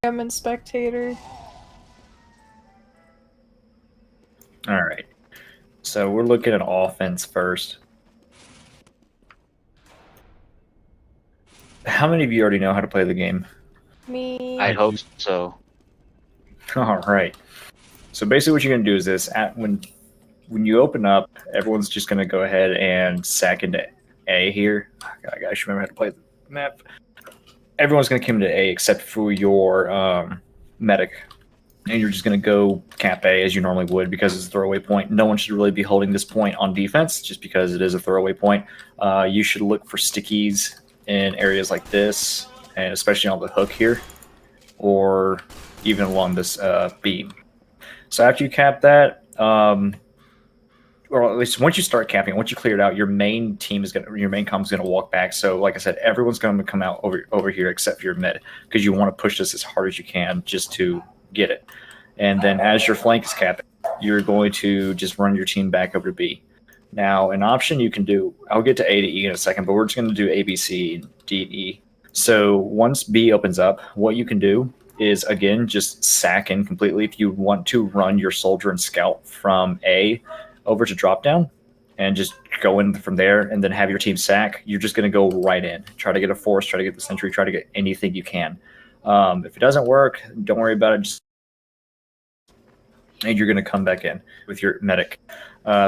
I'm in spectator. All right. So we're looking at offense first. How many of you already know how to play the game? Me. I hope so. All right. So basically what you're going to do is this. When you open up, everyone's just going to go ahead and sack into A here. I gotta remember how to play the map. Everyone's going to come into A except for your medic. And you're just going to go cap A as you normally would because it's a throwaway point. No one should really be holding this point on defense just because it is a throwaway point. You should look for stickies in areas like this, and especially on the hook here, or even along this beam. So after you cap that, or at least once you start capping, once you clear it out, your main comm is gonna walk back. So like I said, everyone's gonna come out over here except for your mid because you want to push this as hard as you can just to get it. And then as your flank is capping, you're going to just run your team back over to B. Now, an option you can do, I'll get to A to E in a second, but we're just going to do A, B, C, D, and E. So once B opens up, what you can do is, again, just sack in completely. If you want to run your soldier and scout from A over to drop down and just go in from there and then have your team sack, you're just going to go right in. Try to get a force, try to get the sentry, try to get anything you can. If it doesn't work, don't worry about it. Just and you're going to come back in with your medic.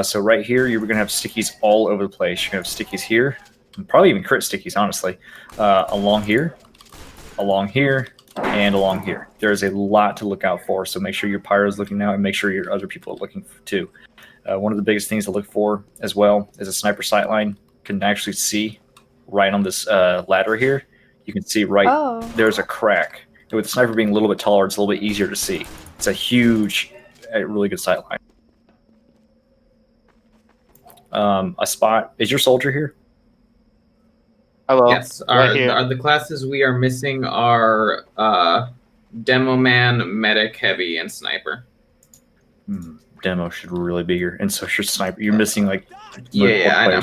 So right here, you're going to have stickies all over the place. You're going to have stickies here, and probably even crit stickies, honestly, along here, and along here. There's a lot to look out for, so make sure your pyro is looking now, and make sure your other people are looking too. One of the biggest things to look for as well is a sniper sightline. Can actually see right on this ladder here. You can see there's a crack. And with the sniper being a little bit taller, it's a little bit easier to see. It's a really good sight line. A spot. Is your soldier here? Hello. Yes. The classes we are missing are Demo Man, Medic, Heavy, and Sniper. Demo should really be here, and so your sniper. You're missing like I know.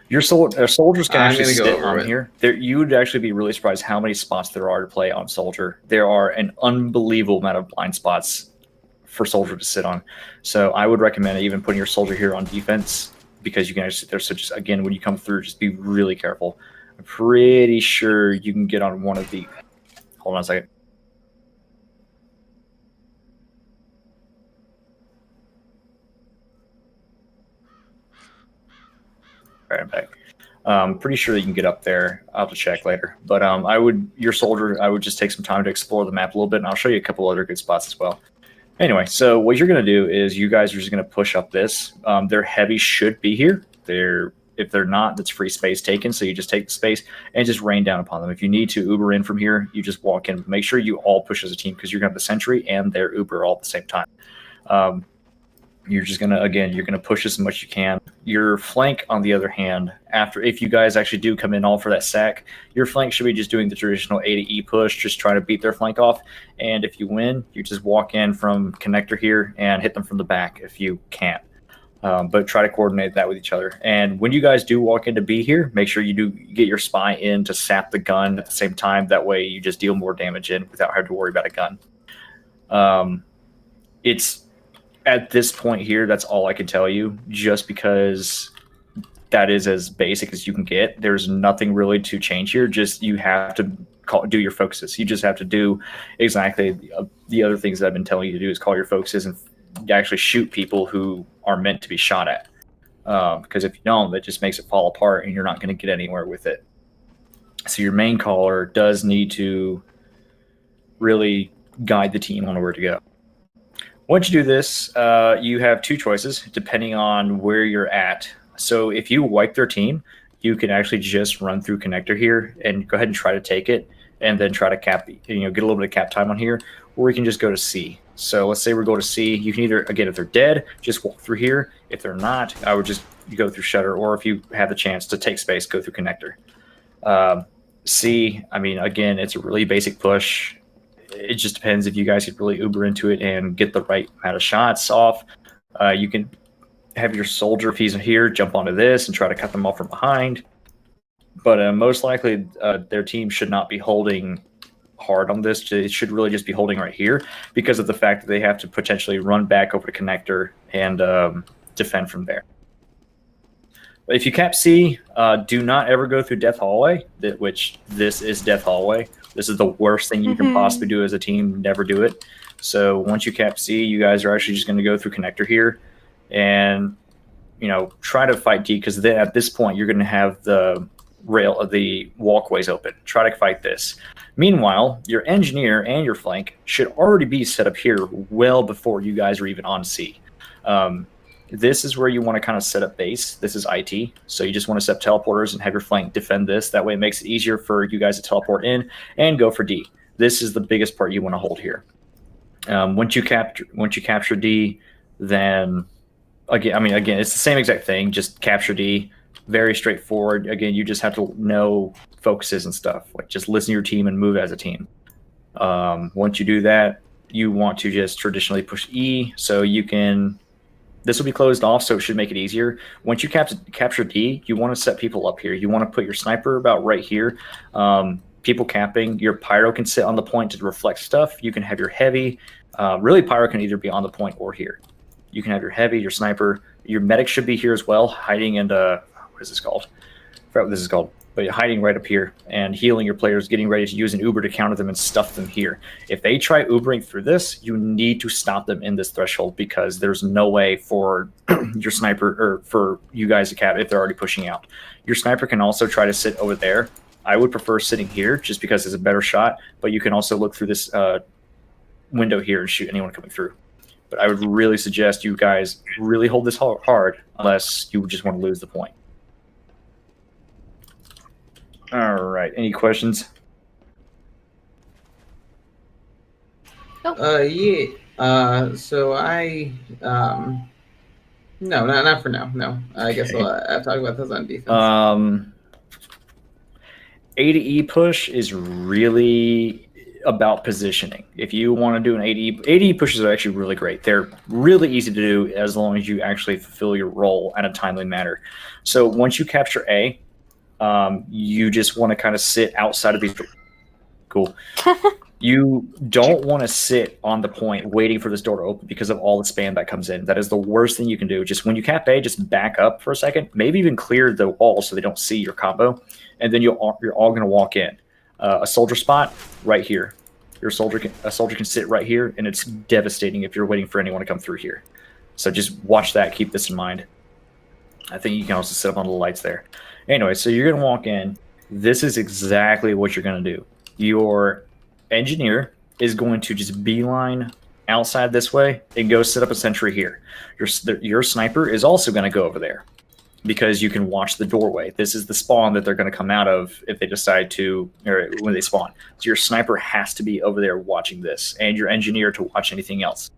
Your soldiers can actually sit on it. here. You would actually be really surprised how many spots there are to play on soldier. There are an unbelievable amount of blind spots for soldier to sit on. So I would recommend even putting your soldier here on defense because you can actually sit there. So just again, when you come through, just be really careful. I'm pretty sure you can get on one of the. Hold on a second. All right, I'm back. Pretty sure that you can get up there. I'll have to check later. But I would just take some time to explore the map a little bit, and I'll show you a couple other good spots as well. Anyway, so what you're going to do is you guys are just going to push up this. Their heavy should be here. If they're not, that's free space taken. So you just take the space and just rain down upon them. If you need to Uber in from here, you just walk in. Make sure you all push as a team because you're going to have the sentry and their Uber all at the same time. You're just going to, you're going to push as much as you can. Your flank, on the other hand, if you guys actually do come in all for that sack, your flank should be just doing the traditional A to E push, just trying to beat their flank off. And if you win, you just walk in from connector here and hit them from the back if you can't. But try to coordinate that with each other. And when you guys do walk into B here, make sure you do get your spy in to sap the gun at the same time. That way you just deal more damage in without having to worry about a gun. It's at this point here, that's all I can tell you, just because that is as basic as you can get. There's nothing really to change here. Just you have to do your focuses. You just have to do exactly the other things that I've been telling you to do is call your focuses and actually shoot people who are meant to be shot at. Because if you don't, that just makes it fall apart and you're not going to get anywhere with it. So your main caller does need to really guide the team on where to go. Once you do this, you have two choices depending on where you're at. So if you wipe their team, you can actually just run through connector here and go ahead and try to take it and then try to get a little bit of cap time on here, or you can just go to C. So let's say we go to C. You can either, again, if they're dead, just walk through here. If they're not, I would just go through shutter, or if you have the chance to take space, go through connector. C, again, it's a really basic push. It just depends if you guys could really Uber into it and get the right amount of shots off. You can have your soldier, if he's here, jump onto this and try to cut them off from behind. But most likely, their team should not be holding hard on this. It should really just be holding right here because of the fact that they have to potentially run back over to connector and defend from there. But if you cap C, do not ever go through Death Hallway, which this is Death Hallway. This is the worst thing you can possibly do as a team. Never do it. So once you cap C, you guys are actually just going to go through connector here and, you know, try to fight D, because then at this point you're going to have the the walkways open. Try to fight this. Meanwhile, your engineer and your flank should already be set up here well before you guys are even on C. This is where you want to kind of set up base. This is IT. So you just want to set up teleporters and have your flank defend this. That way it makes it easier for you guys to teleport in and go for D. This is the biggest part you want to hold here. Once you capture D, then again, it's the same exact thing. Just capture D. Very straightforward. Again, you just have to know focuses and stuff. Like just listen to your team and move as a team. Once you do that, you want to just traditionally push E. So you can. This will be closed off, so it should make it easier. Once you capture D, you want to set people up here. You want to put your sniper about right here. People capping. Your pyro can sit on the point to reflect stuff. You can have your heavy. Really, pyro can either be on the point or here. You can have your heavy, your sniper. Your medic should be here as well, hiding in what is this called? I forgot what this is called. But you're hiding right up here and healing your players, getting ready to use an Uber to counter them and stuff them here. If they try Ubering through this, you need to stop them in this threshold, because there's no way for your sniper or for you guys to cap if they're already pushing out. Your sniper can also try to sit over there. I would prefer sitting here just because it's a better shot, but you can also look through this window here and shoot anyone coming through. But I would really suggest you guys really hold this hard unless you just want to lose the point. All right. Any questions? Nope. Yeah. So I no, not for now. No. I guess I'll talk about those on defense. A to E push is really about positioning. If you want to do an ADE pushes are actually really great. They're really easy to do as long as you actually fulfill your role in a timely manner. So once you capture A, you just want to kind of sit outside of these. Cool. You don't want to sit on the point waiting for this door to open because of all the spam that comes in. That is the worst thing you can do. Just when you cap A, just back up for a second. Maybe even clear the wall so they don't see your combo. And then you're all going to walk in. A soldier spot right here. A soldier can sit right here, and it's devastating if you're waiting for anyone to come through here. So just watch that. Keep this in mind. I think you can also set up on the lights there. Anyway, so you're going to walk in. This is exactly what you're going to do. Your engineer is going to just beeline outside this way and go set up a sentry here. Your sniper is also going to go over there because you can watch the doorway. This is the spawn that they're going to come out of if they decide to, or when they spawn. So your sniper has to be over there watching this, and your engineer to watch anything else.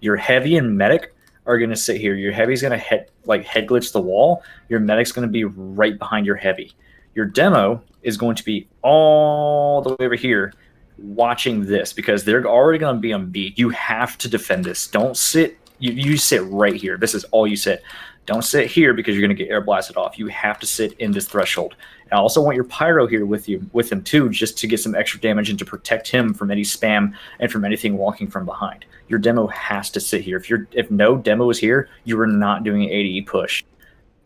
Your heavy and medic are going to sit here. Your heavy's going to head glitch the wall. Your medic's going to be right behind your heavy. Your demo is going to be all the way over here watching this because they're already going to be on B. You have to defend this. Don't sit. You sit right here. This is all you sit. Don't sit here because you're going to get air blasted off. You have to sit in this threshold. And I also want your pyro here with him too, just to get some extra damage and to protect him from any spam and from anything walking from behind. Your demo has to sit here. If no demo is here, you are not doing an ADE push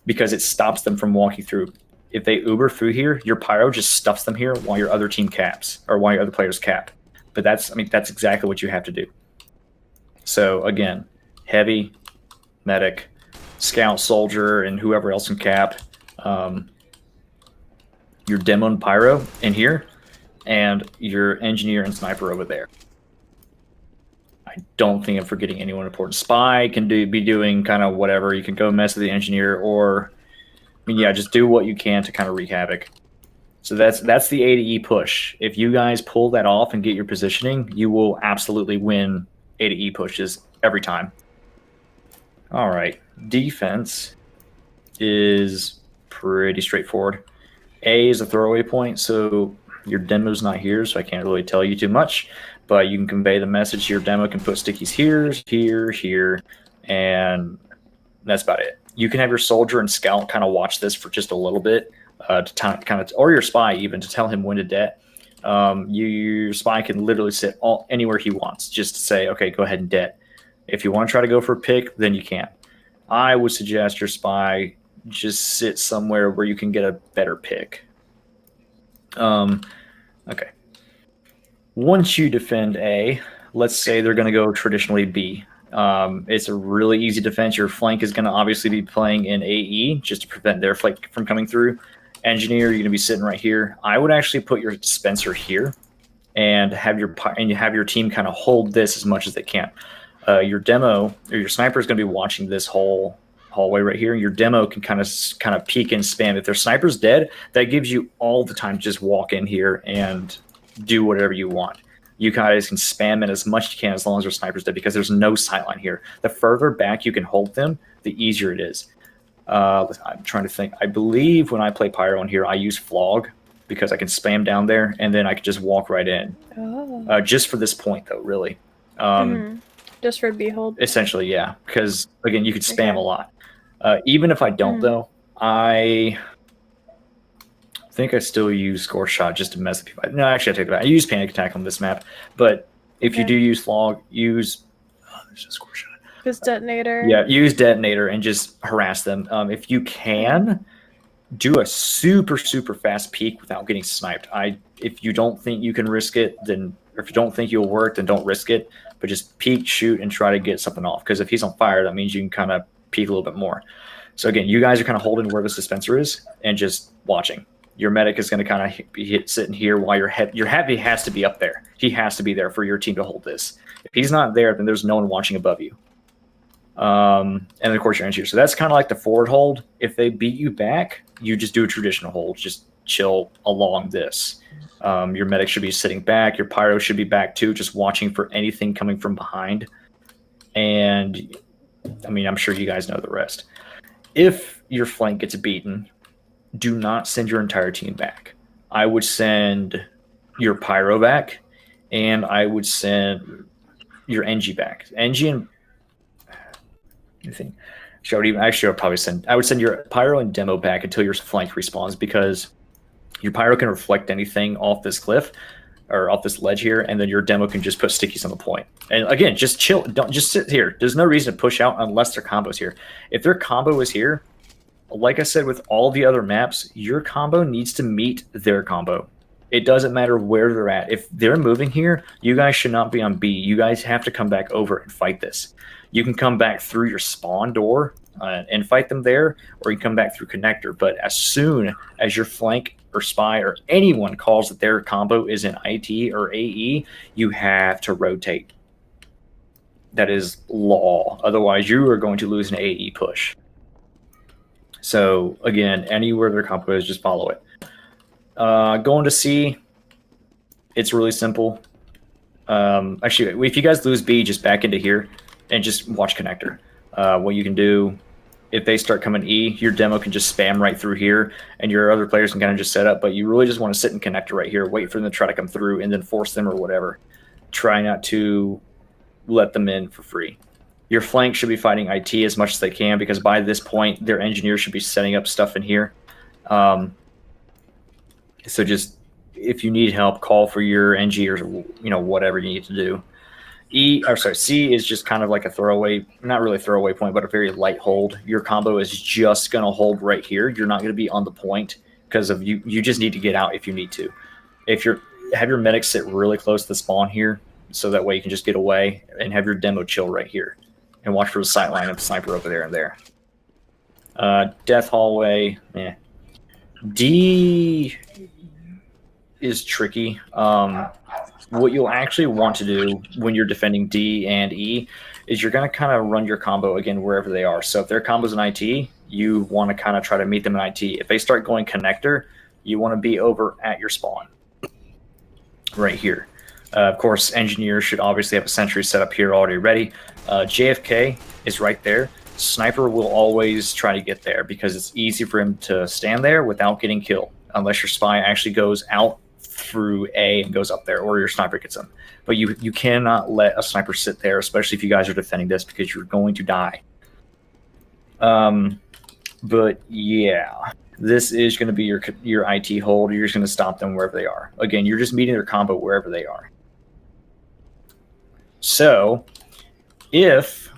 because it stops them from walking through. If they Uber through here, your pyro just stuffs them here while your other team caps or while your other players cap. But that's exactly what you have to do. So again, heavy, medic, scout, soldier, and whoever else can cap. Your demo and pyro in here, and your engineer and sniper over there. I don't think I'm forgetting anyone important. Spy can be doing kind of whatever. You can go mess with the engineer, or just do what you can to kind of wreak havoc. So that's the A to E push. If you guys pull that off and get your positioning, you will absolutely win A to E pushes every time. All right, defense is pretty straightforward. A is a throwaway point, so your demo's not here, so I can't really tell you too much, but you can convey the message. Your demo can put stickies here, and that's about it. You can have your soldier and scout kind of watch this for just a little bit, to kind of, or your spy even, to tell him when to det. Your spy can literally sit anywhere he wants, just to say, okay, go ahead and det. If you want to try to go for a pick, then you can. I would suggest your spy just sit somewhere where you can get a better pick. Okay. Once you defend A, let's say they're going to go traditionally B. It's a really easy defense. Your flank is going to obviously be playing in AE just to prevent their flank from coming through. Engineer, you're going to be sitting right here. I would actually put your dispenser here and have your team kind of hold this as much as they can. Your demo or your sniper is going to be watching this whole hallway right here. Your demo can kind of peek and spam. If their sniper's dead, that gives you all the time to just walk in here and do whatever you want. You guys can spam it as much as you can as long as your sniper's dead, because there's no sightline here. The further back you can hold them, the easier it is. I'm trying to think. I believe when I play Pyro in here, I use Flog because I can spam down there and then I can just walk right in. Oh. Just for this point, though, really. Just for Behold? Essentially, yeah. Because, again, you could spam a lot. Even if I don't, though, I think I still use Score Shot just to mess with people. No, actually, I take it back. I use Panic Attack on this map. But if you do use Flog, use... there's a Score Shot. Use Detonator. Yeah, use Detonator and just harass them. If you can, do a super, super fast peek without getting sniped. If you don't think you can risk it, then... or if you don't think you'll work, then don't risk it. But just peek, shoot, and try to get something off. Because if he's on fire, that means you can kind of peek a little bit more. So again, you guys are kind of holding where this dispenser is and just watching. Your medic is going to kind of be sitting here while your heavy has to be up there. He has to be there for your team to hold this. If he's not there, then there's no one watching above you. And of course your engineer. So that's kind of like the forward hold. If they beat you back, you just do a traditional hold. Just chill along this. Your medic should be sitting back. Your pyro should be back too, just watching for anything coming from behind. And I mean, I'm sure you guys know the rest. If your flank gets beaten, do not send your entire team back. I would send your pyro back, and I would send your NG back. NG and I think I would send your pyro and demo back until your flank respawns, because your pyro can reflect anything off this cliff or off this ledge here, and then your demo can just put stickies on the point. And again, just chill. Don't just sit here. There's no reason to push out unless their combo's here. If their combo is here, like I said with all the other maps, your combo needs to meet their combo. It doesn't matter where they're at. If they're moving here, you guys should not be on B. You guys have to come back over and fight this. You can come back through your spawn door and fight them there, or you can come back through connector. But as soon as your flank or spy or anyone calls that their combo is in IT or AE, you have to rotate. That is law. Otherwise, you are going to lose an AE push. So again, anywhere their combo is, just follow it. Going to C, it's really simple. Actually, if you guys lose B, just back into here and just watch connector. What you can do, if they start coming E, your demo can just spam right through here, and your other players can kind of just set up. But you really just want to sit in connector right here, wait for them to try to come through, and then force them or whatever. Try not to let them in for free. Your flank should be fighting IT as much as they can, because by this point, their engineers should be setting up stuff in here. So just, if you need help, call for your NG or whatever you need to do. C is just kind of like a throwaway, not really throwaway point, but a very light hold. Your combo is just going to hold right here. You're not going to be on the point because of you just need to get out if you need to. Have your medic sit really close to the spawn here, so that way you can just get away, and have your demo chill right here and watch for the sight line of the sniper over there and there. Death hallway, D is tricky. What you'll actually want to do when you're defending D and E is you're going to kind of run your combo again wherever they are. So if their combo's in IT, you want to kind of try to meet them in IT. If they start going connector, you want to be over at your spawn right here. Of course, engineers should obviously have a sentry set up here already ready. JFK is right there. Sniper will always try to get there because it's easy for him to stand there without getting killed, unless your spy actually goes out through A and goes up there, or your sniper gets him. But you cannot let a sniper sit there, especially if you guys are defending this, because you're going to die. But yeah, This is going to be your IT hold. You're just going to stop them wherever they are. Again, you're just meeting their combo wherever they are. So if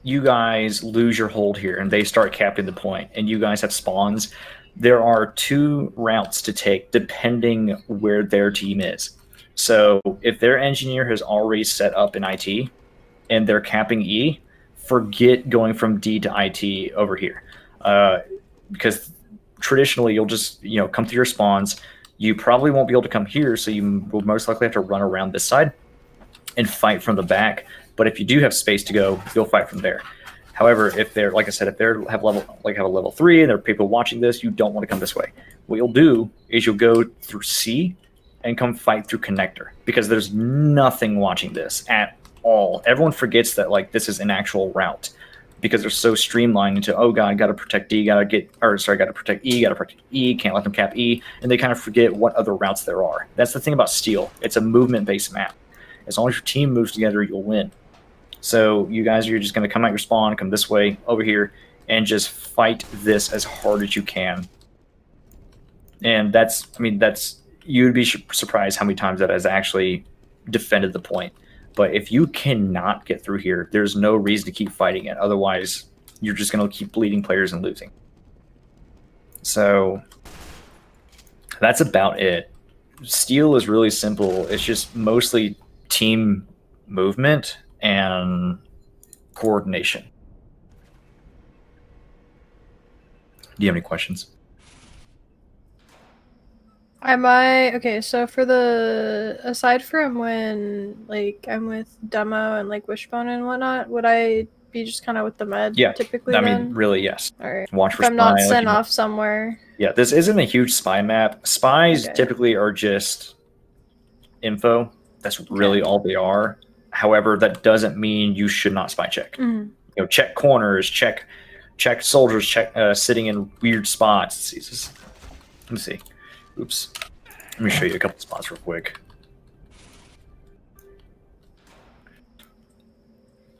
you guys lose your hold here and they start capping the point and you guys have spawns, there are 2 routes to take depending where their team is. So if their engineer has already set up in IT and they're capping E, forget going from D to IT over here, because traditionally you'll just come through your spawns. You probably won't be able to come here, so you will most likely have to run around this side and fight from the back. But if you do have space to go, you'll fight from there. However, if they're, like I said, if they have a level 3 and there are people watching this, you don't want to come this way. What you'll do is you'll go through C and come fight through connector, because there's nothing watching this at all. Everyone forgets that this is an actual route, because they're so streamlined into, oh god, gotta protect D, gotta protect E, can't let them cap E, and they kind of forget what other routes there are. That's the thing about Steel. It's a movement-based map. As long as your team moves together, you'll win. So you guys are just going to come out your spawn, come this way, over here, and just fight this as hard as you can. And you'd be surprised how many times that has actually defended the point. But if you cannot get through here, there's no reason to keep fighting it. Otherwise, you're just going to keep bleeding players and losing. So that's about it. Steel is really simple. It's just mostly team movement and coordination. Do you have any questions? Okay, so for aside from when I'm with demo and wishbone and whatnot, would I be just kind of with the med? Yeah, typically. Really, yes. All right. Watch for if I'm not spy, sent off somewhere. Yeah, this isn't a huge spy map. Spies typically are just info. That's really all they are. However, that doesn't mean you should not spy check. Mm-hmm. Check corners, check soldiers, check sitting in weird spots. Let me see. Oops. Let me show you a couple spots real quick.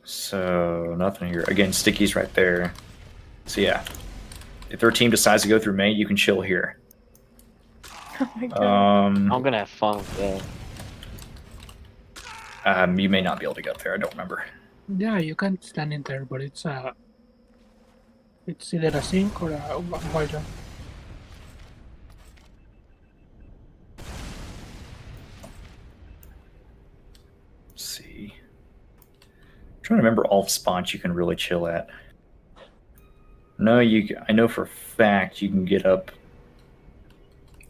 So nothing here. Again, stickies right there. So yeah, if their team decides to go through main, you can chill here. Oh my god. I'm gonna have fun with that. You may not be able to get there. I don't remember. Yeah, you can stand in there, but it's either a sink or a wide jump. Let's see. I'm trying to remember all the spots you can really chill at. No, I know for a fact you can get up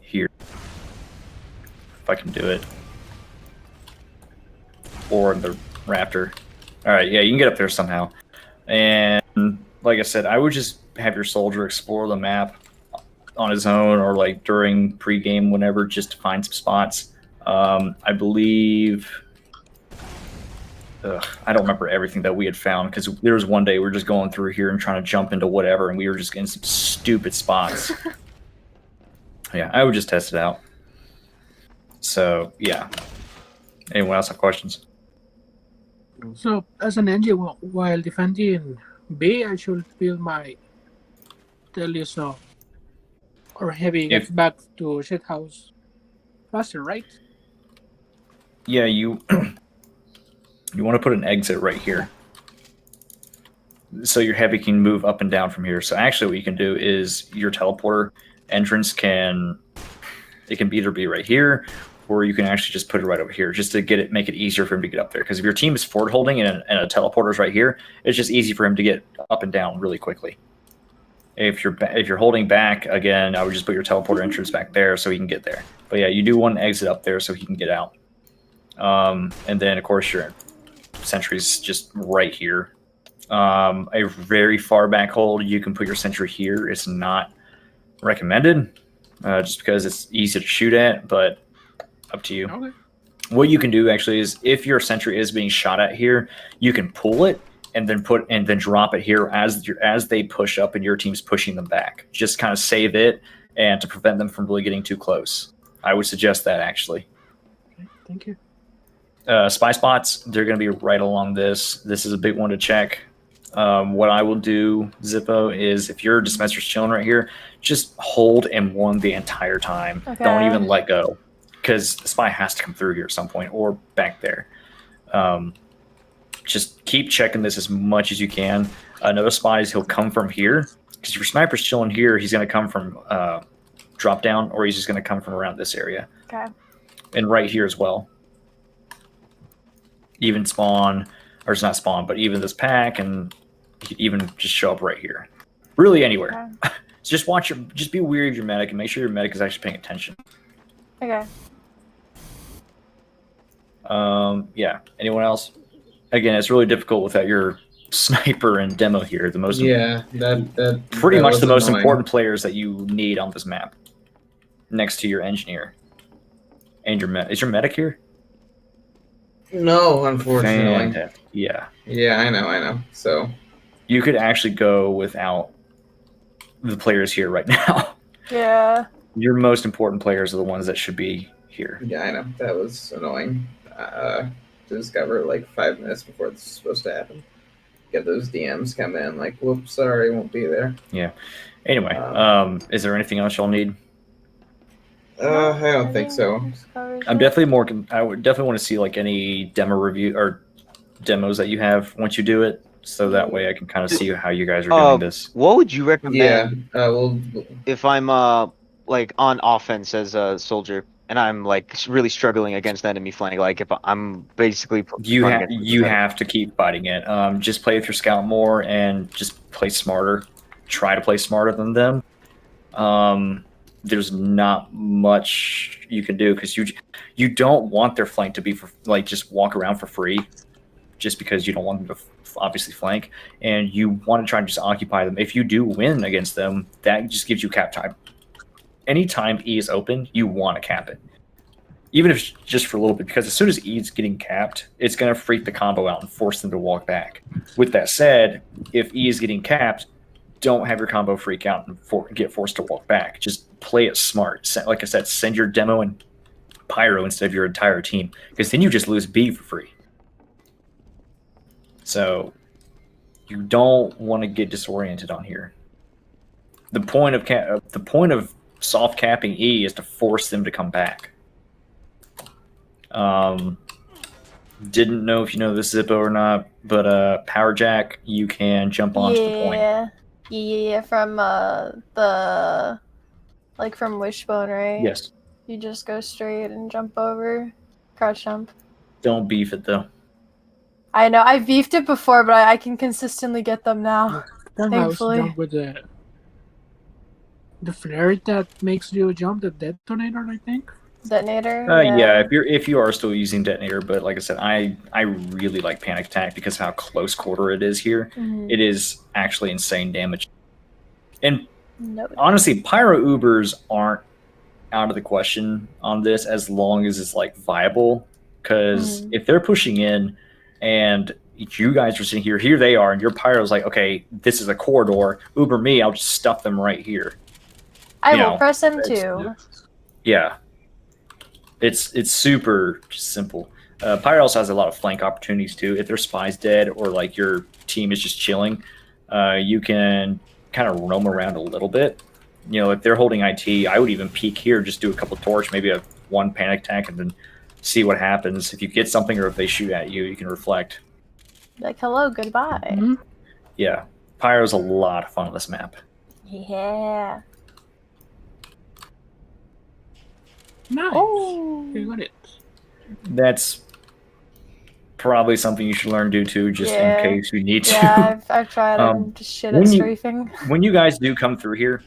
here if I can do it, or the raptor. All right, yeah, you can get up there somehow. And like I said, I would just have your soldier explore the map on his own, or during pregame, whenever, just to find some spots. I believe. I don't remember everything that we had found, because there was one day we were just going through here and trying to jump into whatever, and we were just getting some stupid spots. Yeah, I would just test it out. So, yeah. Anyone else have questions? So, as an engine, while defending B, I should build my Telly or heavy get back to shit house faster, right? Yeah, you want to put an exit right here, so your heavy can move up and down from here. So actually what you can do is your teleporter entrance can either be right here, or you can actually just put it right over here, just to make it easier for him to get up there. Because if your team is forward holding and a teleporter is right here, it's just easy for him to get up and down really quickly. If you're holding back, again, I would just put your teleporter entrance back there so he can get there. But yeah, you do want an exit up there so he can get out. And then of course your sentry's just right here. A very far back hold, you can put your sentry here. It's not recommended, just because it's easy to shoot at, but up to you. Okay. What you can do actually is, if your sentry is being shot at here, you can pull it and then drop it here as they push up and your team's pushing them back. Just kind of save it, and to prevent them from really getting too close. I would suggest that, actually. Okay, thank you. Spy spots, they're going to be right along this. This is a big one to check. What I will do, Zippo, is if your dispenser's chilling right here, just hold M1 the entire time. Okay. Don't even let go, because the spy has to come through here at some point or back there. Just keep checking this as much as you can. Notice spies, he'll come from here, because if your sniper's chilling here, he's going to come from drop down, or he's just going to come from around this area. Okay. And right here as well. Even spawn, or it's not spawn, but even this pack, and even just show up right here. Really anywhere. Okay. So just be wary of your medic and make sure your medic is actually paying attention. Okay. Yeah. Anyone else? Again, it's really difficult without your sniper and demo here. The most pretty much the most important players that you need on this map, next to your engineer and your is your medic here? No, unfortunately. Fantastic. Yeah. Yeah, I know. So you could actually go without the players here right now. Yeah. Your most important players are the ones that should be here. Yeah, I know. That was annoying. To discover like 5 minutes before this was supposed to happen. Get those DMs come in like, whoops, sorry, won't be there. Yeah. Anyway, is there anything else y'all need? I don't think so. I'm definitely I would definitely want to see like any demo review or demos that you have once you do it, so that way I can kind of see how you guys are doing this. What would you recommend? Yeah. If I'm like on offense as a soldier and I'm like really struggling against the enemy flank, like if I'm basically you have to keep fighting it. Just play with your scout more and just play smarter. Try to play smarter than them. There's not much you can do because you don't want their flank to be for like just walk around for free, just because you don't want them to obviously flank, and you want to try and just occupy them. If you do win against them, that just gives you cap time. Anytime E is open, you want to cap it, even if it's just for a little bit, because as soon as E is getting capped, it's going to freak the combo out and force them to walk back. With that said, if E is getting capped, don't have your combo freak out and get forced to walk back. Just play it smart. Like I said, send your demo and pyro instead of your entire team, because then you just lose B for free. So you don't want to get disoriented on here. The point of soft capping E is to force them to come back. Didn't know if you know this, Zippo, or not, but Power Jack, you can jump onto the point. Yeah, from from Wishbone, right? Yes. You just go straight and jump over, crouch jump. Don't beef it though. I know, I beefed it before, but I can consistently get them now. Thankfully. Jump with the flare that makes you jump, the detonator, I think. Detonator. Yeah. If you are still using detonator, but like I said, I really like panic attack because of how close quarter it is here. Mm-hmm. It is actually insane damage. And honestly, pyro Ubers aren't out of the question on this as long as it's like viable. Because if they're pushing in and you guys are sitting here they are, and your pyro's like, okay, this is a corridor. Uber me, I'll just stuff them right here. I will press M2. Yeah. It's super simple. Pyro also has a lot of flank opportunities too. If their spy's dead or like your team is just chilling, you can kind of roam around a little bit. You know, if they're holding IT, I would even peek here, just do a couple torch, maybe a one panic attack, and then see what happens. If you get something or if they shoot at you, you can reflect. Like, hello, goodbye. Mm-hmm. Yeah. Pyro's a lot of fun on this map. Yeah. Nice. Oh. You got it. That's probably something you should learn to do too, just in case you need to. Yeah, I've tried and just shit at strafing. When you guys do come through here,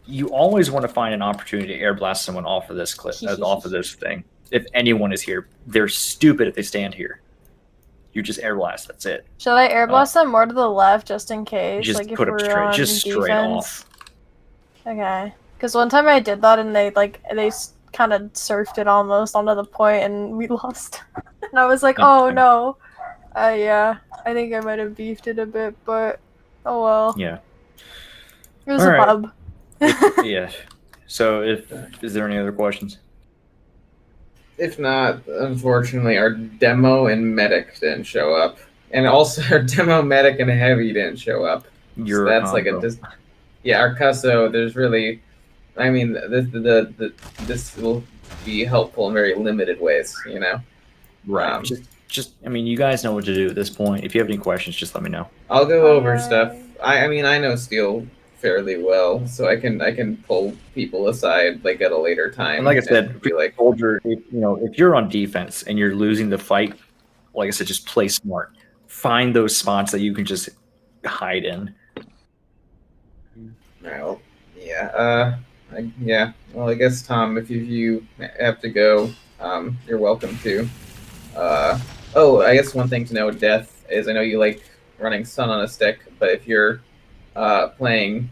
you always want to find an opportunity to air blast someone off of this clip, off of this thing. If anyone is here, they're stupid if they stand here. You just air blast. That's it. Should I air blast them more to the left just in case? Just like put if it we're straight off. Okay. Because one time I did that and they kind of surfed it almost onto the point and we lost. And I was like, oh no. Yeah, I think I might have beefed it a bit, but oh well. Yeah. It was a pub. Yeah. So is there any other questions? If not, unfortunately, our demo and medic didn't show up. and also our demo medic and heavy didn't show up. Your So that's combo. like yeah, our cusso. There's really, I mean, this will be helpful in very limited ways, you know. Right. Just I mean, you guys know what to do at this point. If you have any questions, just let me know. I'll go over stuff. I mean, I know Steel fairly well, so I can pull people aside like at a later time. And like I said, be like, soldier, if you're on defense and you're losing the fight, like I said, just play smart. Find those spots that you can just hide in. well, yeah, yeah. Well, I guess Tom, if you have to go, you're welcome to. Oh, I guess one thing to know, Death, is I know you like running Sun on a stick, but if you're playing,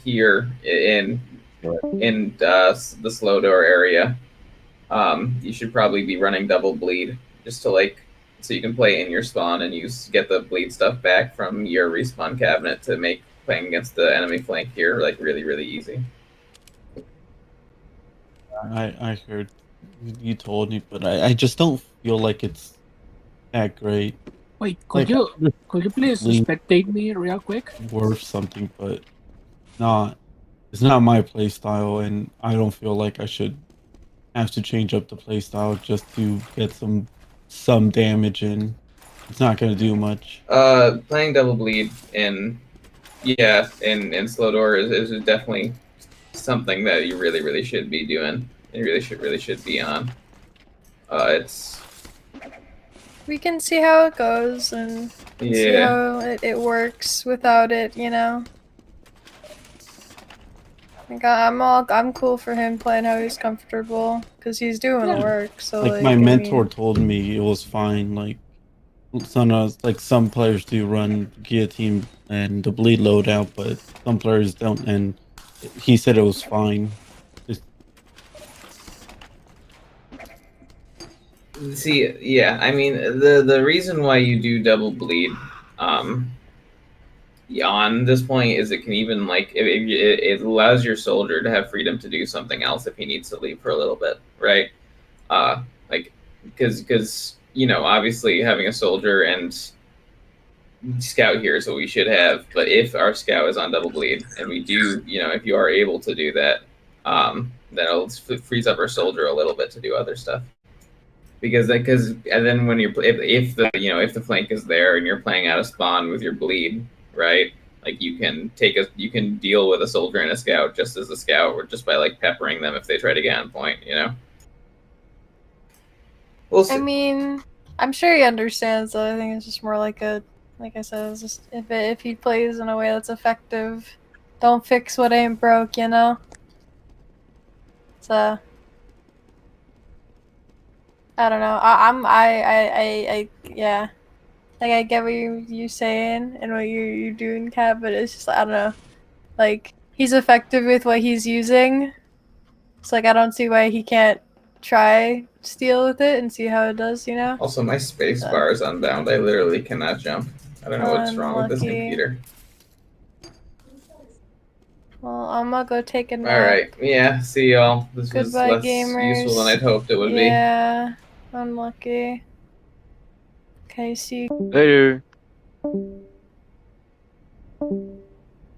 here in the slow door area, you should probably be running double bleed just to so you can play in your spawn and get the bleed stuff back from your respawn cabinet to make playing against the enemy flank here really really easy. I heard you told me, but I just don't feel like it's that great. Wait, could you please spectate me real quick? Worth something, but it's not my play style, and I don't feel like I should have to change up the play style just to get some damage in. It's not gonna do much. Playing double bleed in slow door is definitely something that you really should be doing. You really should be on. It's We can see how it goes and see how it works without it, you know. Like I'm cool for him playing how he's comfortable because he's doing the work. So like my mentor told me it was fine. Like some players do run guillotine and the bleed loadout, but some players don't. And he said it was fine. See, yeah, I mean the reason why you do double bleed, on this point is it can even it allows your soldier to have freedom to do something else if he needs to leave for a little bit, right? Because obviously having a soldier and scout here is what we should have, but if our scout is on double bleed and we do, if you are able to do that, then it frees up our soldier a little bit to do other stuff. Because and then when you're if the flank is there and you're playing out of spawn with your bleed, right? Like you can deal with a soldier and a scout just as a scout, or just by peppering them if they try to get on point, We'll see. I mean, I'm sure he understands though. I think it's just more like I said, it's just if he plays in a way that's effective, don't fix what ain't broke, you know. So I don't know. Yeah. Like I get what you're saying and what you're doing, Kat, but it's just I don't know. Like he's effective with what he's using. It's I don't see why he can't try steal with it and see how it does, you know? Also, my space bar is unbound. I literally cannot jump. I don't know what's wrong with this computer. Well, I'm gonna go take a nap. Alright, yeah, see y'all. This Goodbye, was less gamers. useful than I'd hoped it would be. Yeah, unlucky. Okay, see you. Later.